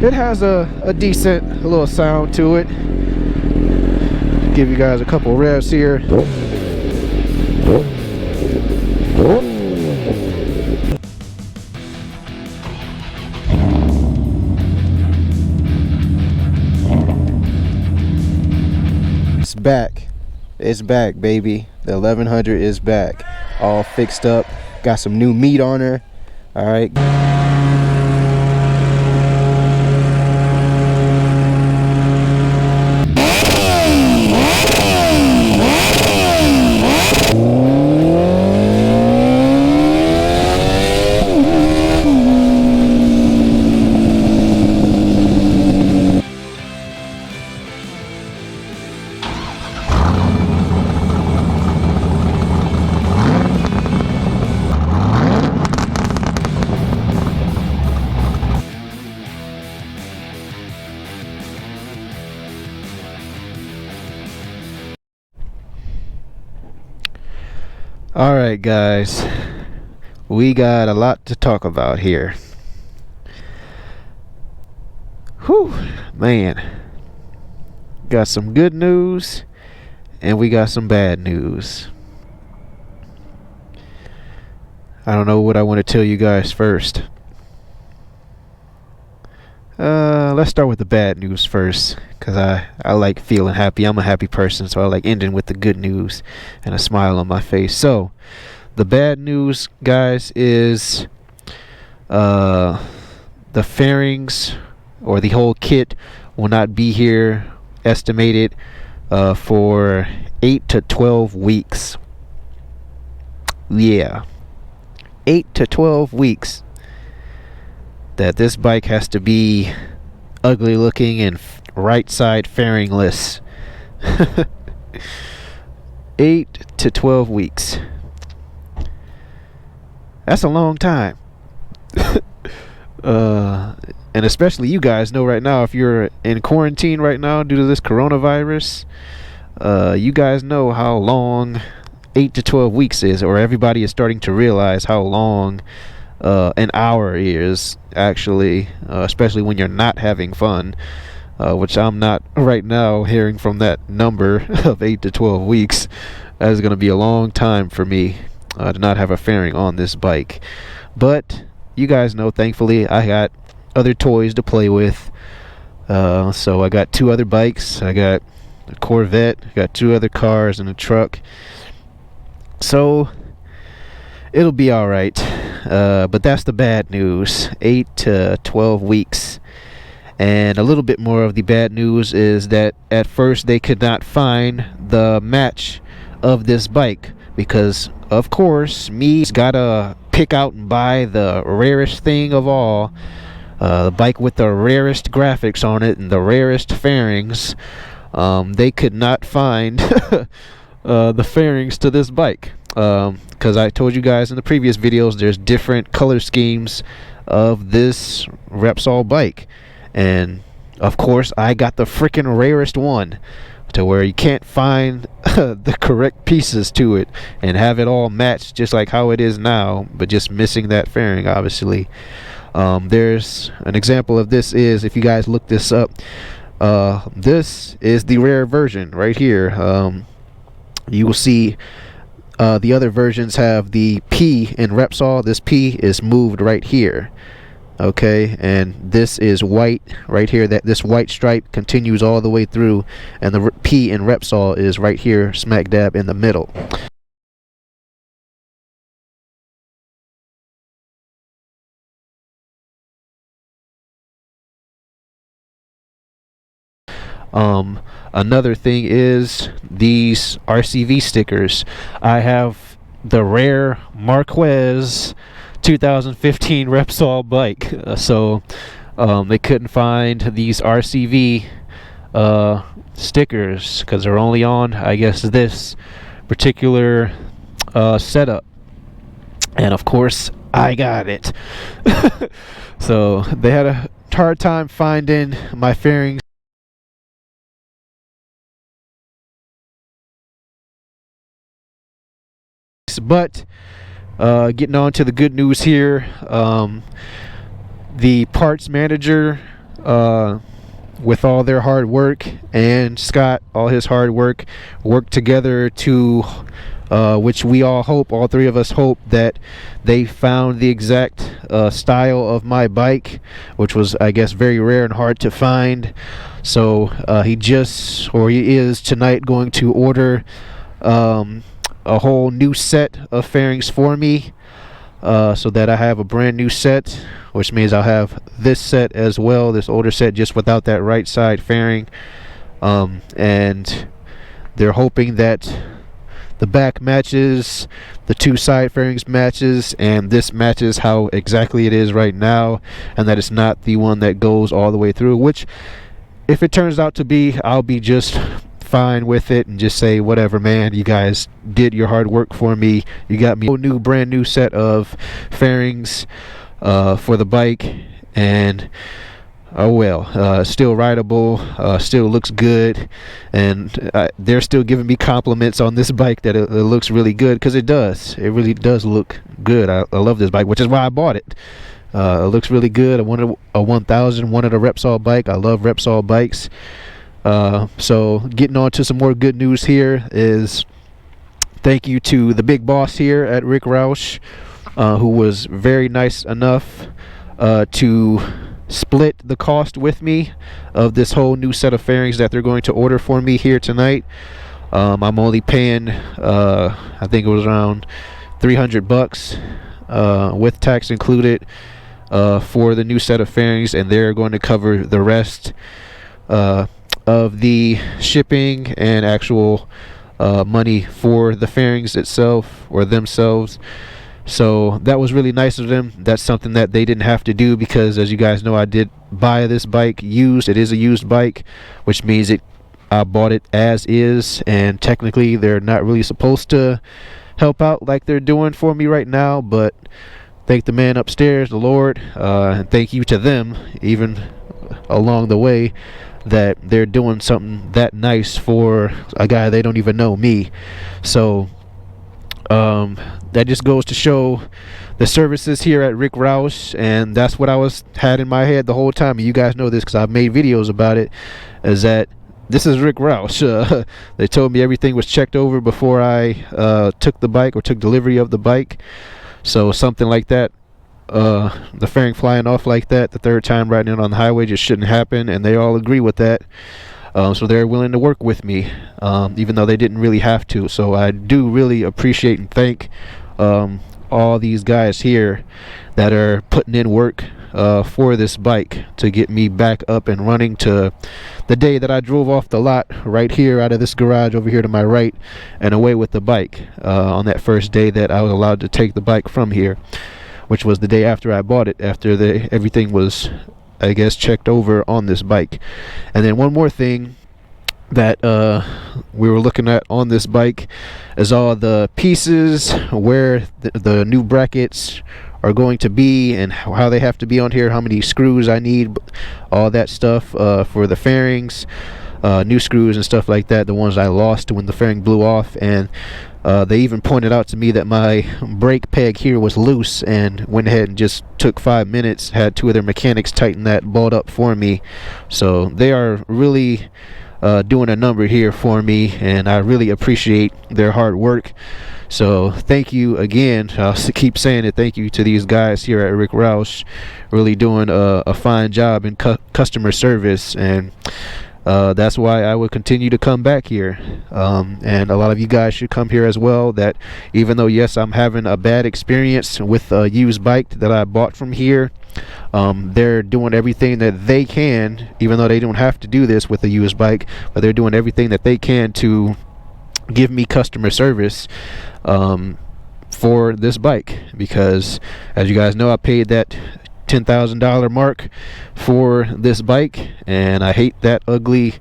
it has a decent little sound to it. Give you guys a couple revs here. It's back, baby. The 1100 is back, all fixed up, got some new meat on her. All right. Alright guys, we got a lot to talk about here. Whew, man. Got some good news and we got some bad news. I don't know what I want to tell you guys first. Let's start with the bad news first, because I like feeling happy. I'm a happy person, so I like ending with the good news and a smile on my face. So the bad news, guys, is the fairings or the whole kit will not be here, estimated for 8 to 12 weeks. Yeah, 8 to 12 weeks that this bike has to be ugly looking and right side fairingless. 8 to 12 weeks. That's a long time. And especially you guys know right now, if you're in quarantine right now due to this coronavirus, you guys know how long 8 to 12 weeks is, or everybody is starting to realize how long an hour is actually, especially when you're not having fun, which I'm not right now. Hearing from that number of 8 to 12 weeks, that is going to be a long time for me to not have a fairing on this bike. But you guys know, thankfully, I got other toys to play with. So I got 2 other bikes. I got a Corvette, I got 2 other cars and a truck. So it'll be all right. But that's the bad news. 8 to 12 weeks. And a little bit more of the bad news is that at first they could not find the match of this bike, because of course me's gotta pick out and buy the rarest thing of all, the bike with the rarest graphics on it and the rarest fairings. They could not find the fairings to this bike, because I told you guys in the previous videos there's different color schemes of this Repsol bike, and of course I got the freaking rarest one, to where you can't find the correct pieces to it and have it all matched just like how it is now, but just missing that fairing, obviously. There's an example of this. Is, if you guys look this up, this is the rare version right here. You will see the other versions have the P in Repsol. This P is moved right here, okay, and this is white right here. That this white stripe continues all the way through, and the P in Repsol is right here, smack dab in the middle. Another thing is these RCV stickers. I have the rare Marquez 2015 Repsol bike, so they couldn't find these RCV stickers because they're only on, I guess, this particular setup, and of course I got it. So they had a hard time finding my fairings. But getting on to the good news here, the parts manager with all their hard work, and Scott, all his hard work, worked together to, which we all hope, all three of us hope, that they found the exact style of my bike, which was, I guess, very rare and hard to find. So he is tonight going to order a whole new set of fairings for me, so that I have a brand new set, which means I'll have this set as well, this older set, just without that right side fairing. And they're hoping that the back matches, the two side fairings matches, and this matches how exactly it is right now, and that it's not the one that goes all the way through, which, if it turns out to be, I'll be just fine with it and just say, whatever, man, you guys did your hard work for me. You got me a brand new set of fairings for the bike, and still rideable, still looks good, and they're still giving me compliments on this bike that it looks really good, because it really does look good. I love this bike, which is why I bought it. It looks really good. I wanted a 1000, wanted a Repsol bike. I love Repsol bikes. So getting on to some more good news here is thank you to the big boss here at Rick Roush, who was very nice enough to split the cost with me of this whole new set of fairings that they're going to order for me here tonight. I'm only paying, I think it was around $300 with tax included for the new set of fairings, and they're going to cover the rest of the shipping and actual money for the fairings itself, or themselves. So that was really nice of them. That's something that they didn't have to do, because, as you guys know, I did buy this bike used. It is a used bike, which means I bought it as is, and technically they're not really supposed to help out like they're doing for me right now, but thank the man upstairs, the Lord, and thank you to them even along the way, that they're doing something that nice for a guy they don't even know, me. So that just goes to show the services here at Rick Roush, and that's what I had in my head the whole time. And you guys know this because I've made videos about it, is that this is Rick Roush. They told me everything was checked over before I took the bike, or took delivery of the bike. So something like that, the fairing flying off like that the third time riding it on the highway, just shouldn't happen, and they all agree with that. So they're willing to work with me, even though they didn't really have to. So I do really appreciate and thank all these guys here that are putting in work for this bike to get me back up and running to the day that I drove off the lot right here out of this garage over here to my right and away with the bike, on that first day that I was allowed to take the bike from here, which was the day after I bought it, after everything was, I guess, checked over on this bike. And then one more thing that we were looking at on this bike is all the pieces, where the new brackets are going to be and how they have to be on here, how many screws I need, all that stuff for the fairings, new screws and stuff like that, the ones I lost when the fairing blew off. And they even pointed out to me that my brake peg here was loose, and went ahead and just took 5 minutes, had two of their mechanics tighten that bolt up for me. So they are really doing a number here for me, and I really appreciate their hard work. So thank you again. I'll keep saying it. Thank you to these guys here at Rick Roush, really doing a fine job in customer service, and that's why I would continue to come back here. And a lot of you guys should come here as well. That even though, yes, I'm having a bad experience with a used bike that I bought from here, they're doing everything that they can, even though they don't have to do this with a used bike, but they're doing everything that they can to give me customer service for this bike, because, as you guys know, I paid that $10,000 mark for this bike, and I hate that ugly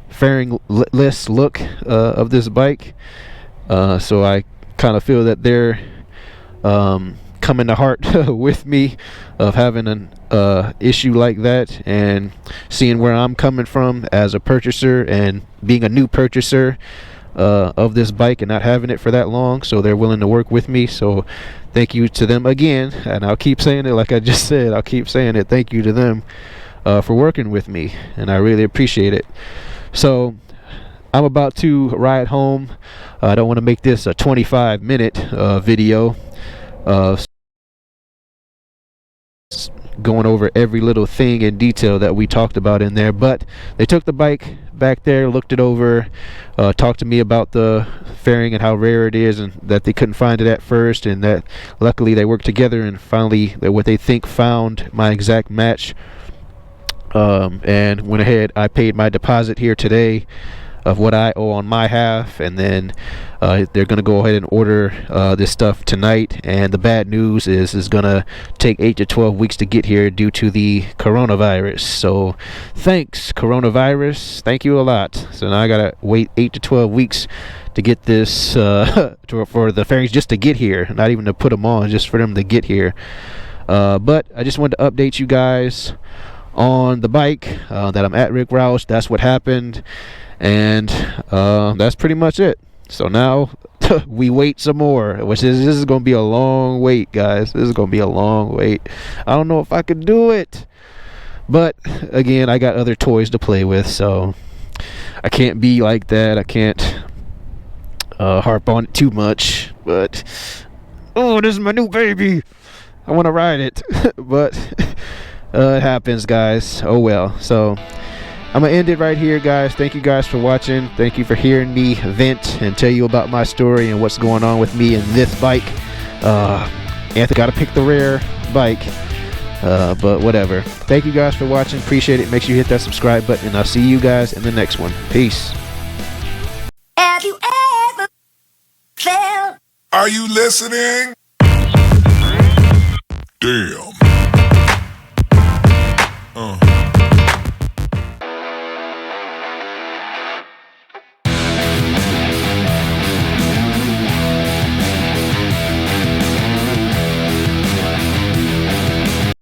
fairing-less look of this bike. So I kind of feel that they're coming to heart with me of having an issue like that, and seeing where I'm coming from as a purchaser and being a new purchaser of this bike and not having it for that long. So they're willing to work with me. So thank you to them again, and I'll keep saying it like I just said. I'll keep saying it. Thank you to them for working with me, and I really appreciate it. So I'm about to ride home. I don't want to make this a 25-minute video going over every little thing in detail that we talked about in there, but they took the bike back there, looked it over, talked to me about the fairing and how rare it is, and that they couldn't find it at first, and that luckily they worked together and finally what they think found my exact match, and went ahead. I paid my deposit here today of what I owe on my half, and then they're gonna go ahead and order this stuff tonight. And the bad news is it's gonna take 8 to 12 weeks to get here due to the coronavirus. So thanks, coronavirus, thank you a lot. So now I gotta wait 8 to 12 weeks to get this for the fairings just to get here, not even to put them on, just for them to get here. But I just wanted to update you guys on the bike, that I'm at Rick Roush. That's what happened, and that's pretty much it. So now we wait some more, which is, this is going to be a long wait, guys. This is going to be a long wait. I don't know if I could do it, but again, I got other toys to play with, so I can't be like that. I can't harp on it too much. But oh, this is my new baby. I want to ride it. But it happens, guys. Oh well. So I'm gonna end it right here, guys. Thank you guys for watching. Thank you for hearing me vent and tell you about my story and what's going on with me and this bike. Anthony gotta pick the rare bike, but whatever. Thank you guys for watching. Appreciate it. Make sure you hit that subscribe button, and I'll see you guys in the next one. Peace. Have you ever felt? Are you listening? Damn.